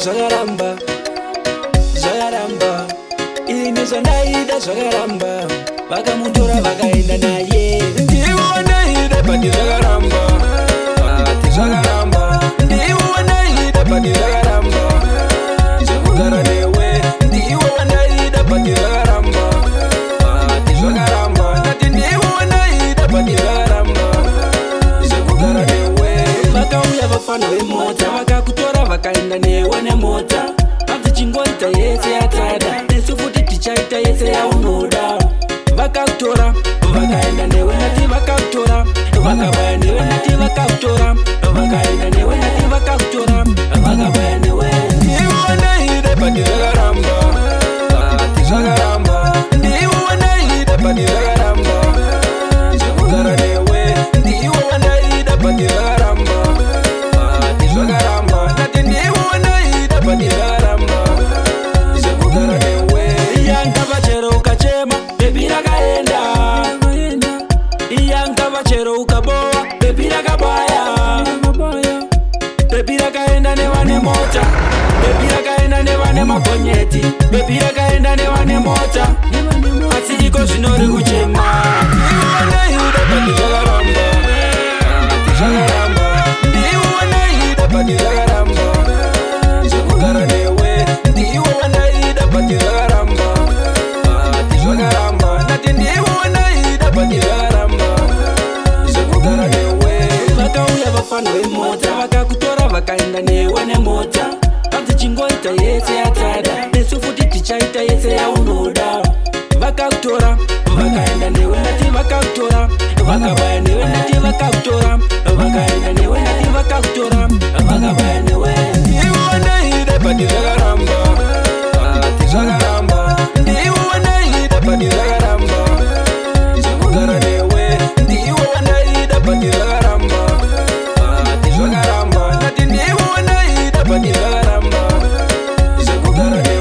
zvakaramba, zvakaramba. Ini zvandaida zvakaramba. Vakamutora vakaenda naye. Ndiwe wandaida bati zvakaramba, bati zvakaramba. Ndiwe wandaida bati zvakaramba, zvekugara newe. Ndiwe wandaida bati zvakaramba, bati zvakaramba. Ndati ndiwe wandaida bati zvakaramba, zvekugara newe. Vakauya vafana vemota vakakutora vakaenda newe nemota. Hanzi chingoita yese yatsada, nesu futi tichaita yese yaunoda. Vakakutora vakaenda newe nati vakakutora, vakabaya newe nati vakakutora, vakaenda newe nati vakakutora, vakabaya newe. Ndiwe wandaida bati zvakaramba, bati zvakaramba. Ndiwe wandaida bati zvakaramba, zvekugara newe. Ndiwe wandaida bati zvakaramba, bati zvakaramba. Ndati ndiwe wandaida bati zvakaramba, zvekugara newe. Yangava chero ukachema bebi rakaenda, yangava chero ukaboa bebi rakabaya, bebi rakaenda nevane mota, bebi rakaenda nevane magonyeti, bebi rakaenda nevane mota. Asi iko zvinori kuchema. Ndiwe wandaida bati zvakaramba, bati zvakaramba. Ndiwe wandaida bati zvakaramba, zvekugara newe. Ndiwe wandaida bati zvakaramba, bati zvakaramba. Ndati ndiwe wandaida bati zvakaramba, zvekugara newe. Vakauya vafana vemota vakakutora vakaenda newe nemota. Hanzi chingoita yese yatsada, nesu futi tichaita yese yaunoda. Vakakutora vakaenda newe nati vakakutora, vakabaya newe nati vakakutora, vakaenda newe nati vakakutora, vakabaya newe. Ndiwe wandaida bati zvakaramba, bati zvakaramba. Ndiwe wandaida bati zvakaramba, zvekugara newe. Ndiwe wandaida bati zvakaramba, bati zvakaramba. Ndati ndiwe wandaida bati zvakaramba, zvekugara newe.